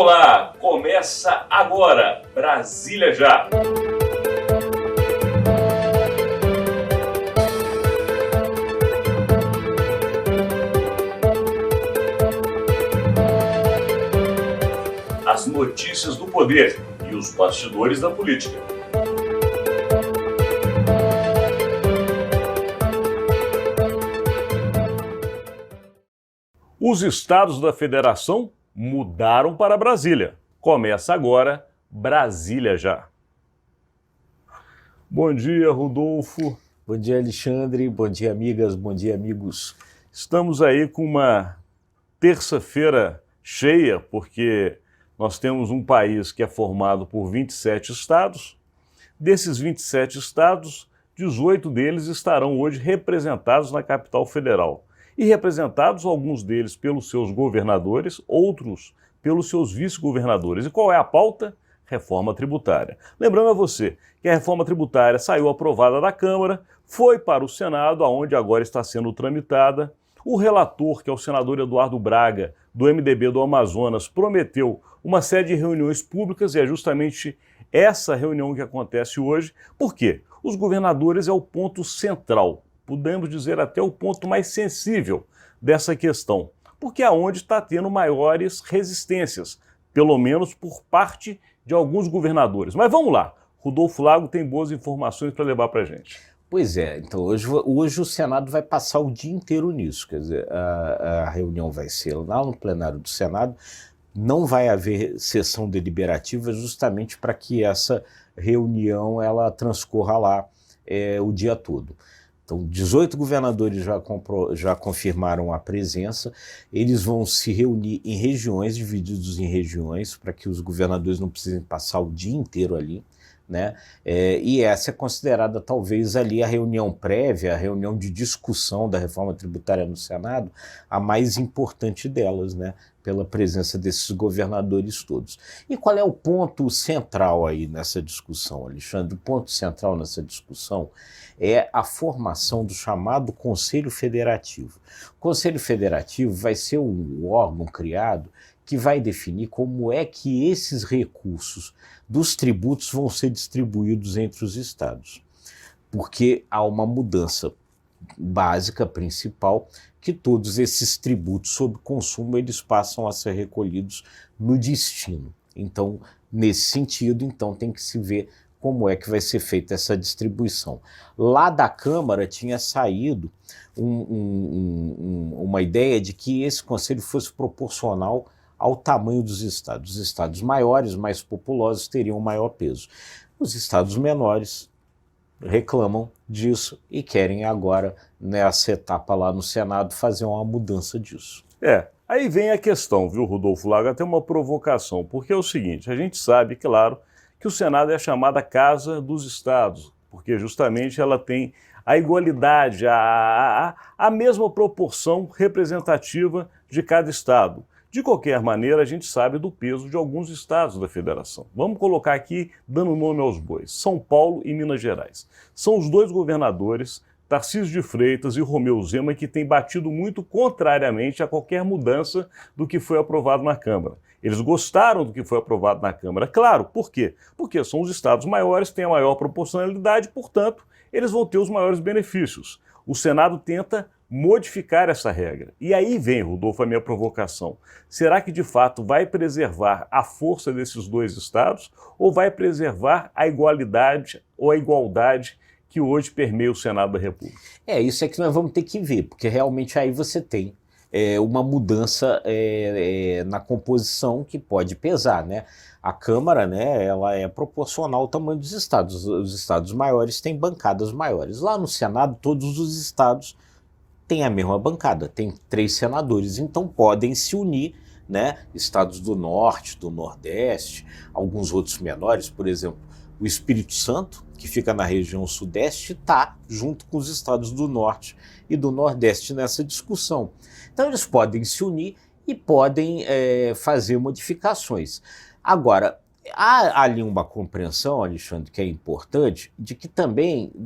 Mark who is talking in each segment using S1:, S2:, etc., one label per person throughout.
S1: Olá, começa agora, Brasília Já. As notícias do poder e os bastidores da política. Os estados da federação mudaram para Brasília. Começa agora, Brasília Já. Bom dia, Rodolfo.
S2: Bom dia, Alexandre. Bom dia, amigas. Bom dia, amigos.
S1: Estamos aí com uma terça-feira cheia, porque nós temos um país que é formado por 27 estados. Desses 27 estados, 18 deles estarão hoje representados na capital federal. E representados, alguns deles pelos seus governadores, outros pelos seus vice-governadores. E qual é a pauta? Reforma tributária. Lembrando a você que a reforma tributária saiu aprovada da Câmara, foi para o Senado, onde agora está sendo tramitada. O relator, que é o senador Eduardo Braga, do MDB do Amazonas, prometeu uma série de reuniões públicas, e é justamente essa reunião que acontece hoje. Por quê? Os governadores é o ponto central, podemos dizer até o ponto mais sensível dessa questão, porque é onde está tendo maiores resistências, pelo menos por parte de alguns governadores. Mas vamos lá, Rodolfo Lago tem boas informações para levar para a gente.
S2: Pois é, então hoje o Senado vai passar o dia inteiro nisso, quer dizer, a reunião vai ser lá no plenário do Senado, não vai haver sessão deliberativa justamente para que essa reunião ela transcorra lá o dia todo. Então, 18 governadores já confirmaram a presença, eles vão se reunir em regiões, divididos em regiões, para que os governadores não precisem passar o dia inteiro ali, né? E essa é considerada talvez ali a reunião prévia, a reunião de discussão da reforma tributária no Senado, a mais importante delas, né? Pela presença desses governadores todos. E qual é o ponto central aí nessa discussão, Alexandre? O ponto central nessa discussão é a formação do chamado Conselho Federativo. O Conselho Federativo vai ser um órgão criado que vai definir como é que esses recursos dos tributos vão ser distribuídos entre os estados. Porque há uma mudança básica, principal, que todos esses tributos sobre consumo eles passam a ser recolhidos no destino. Então, nesse sentido, então, tem que se ver como é que vai ser feita essa distribuição. Lá da Câmara tinha saído uma ideia de que esse conselho fosse proporcional ao tamanho dos estados. Os estados maiores, mais populosos, teriam maior peso. Os estados menores reclamam disso e querem agora, nessa etapa lá no Senado, fazer uma mudança disso.
S1: Aí vem a questão, viu, Rodolfo Lago, até uma provocação, porque é o seguinte, a gente sabe, claro, que o Senado é a chamada Casa dos Estados, porque justamente ela tem a igualdade, a mesma proporção representativa de cada estado. De qualquer maneira, a gente sabe do peso de alguns estados da federação. Vamos colocar aqui, dando nome aos bois, São Paulo e Minas Gerais. São os dois governadores, Tarcísio de Freitas e Romeu Zema, que têm batido muito contrariamente a qualquer mudança do que foi aprovado na Câmara. Eles gostaram do que foi aprovado na Câmara. Claro, por quê? Porque são os estados maiores, têm a maior proporcionalidade, portanto, eles vão ter os maiores benefícios. O Senado tenta modificar essa regra. E aí vem, Rodolfo, a minha provocação. Será que de fato vai preservar a força desses dois estados ou vai preservar a igualdade ou a igualdade que hoje permeia o Senado da República?
S2: Isso é que nós vamos ter que ver, porque realmente aí você tem uma mudança na composição que pode pesar, né? A Câmara, né, ela é proporcional ao tamanho dos estados. Os estados maiores têm bancadas maiores. Lá no Senado, todos os estados têm a mesma bancada, tem 3 senadores, então podem se unir, né? Estados do Norte, do Nordeste, alguns outros menores, por exemplo, o Espírito Santo, que fica na região Sudeste, está junto com os estados do Norte e do Nordeste nessa discussão. Então eles podem se unir e podem fazer modificações. Agora, há ali uma compreensão, Alexandre, que é importante, de que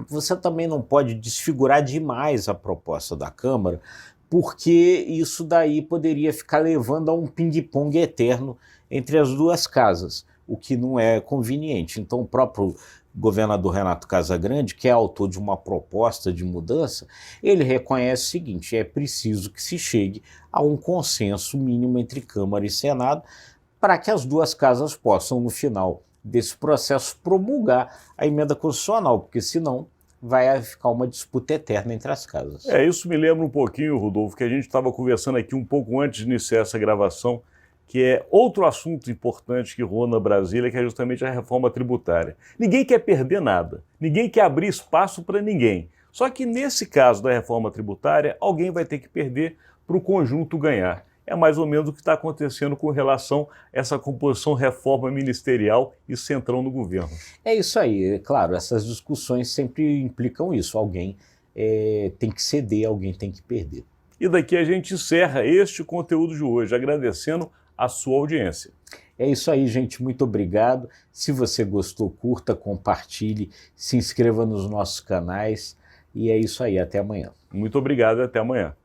S2: você também não pode desfigurar demais a proposta da Câmara, porque isso daí poderia ficar levando a um ping-pong eterno entre as duas casas, o que não é conveniente. Então, o próprio governador Renato Casagrande, que é autor de uma proposta de mudança, ele reconhece o seguinte: é preciso que se chegue a um consenso mínimo entre Câmara e Senado para que as duas casas possam, no final desse processo, promulgar a emenda constitucional, porque senão vai ficar uma disputa eterna entre as casas.
S1: Isso me lembra um pouquinho, Rodolfo, que a gente estava conversando aqui um pouco antes de iniciar essa gravação, que é outro assunto importante que rola na Brasília, que é justamente a reforma tributária. Ninguém quer perder nada, ninguém quer abrir espaço para ninguém. Só que nesse caso da reforma tributária, alguém vai ter que perder para o conjunto ganhar. É mais ou menos o que está acontecendo com relação a essa composição reforma ministerial e centrão no governo.
S2: É isso aí, é claro, essas discussões sempre implicam isso, alguém tem que ceder, alguém tem que perder.
S1: E daqui a gente encerra este conteúdo de hoje, agradecendo a sua audiência.
S2: É isso aí, gente, muito obrigado. Se você gostou, curta, compartilhe, se inscreva nos nossos canais e é isso aí, até amanhã.
S1: Muito obrigado e até amanhã.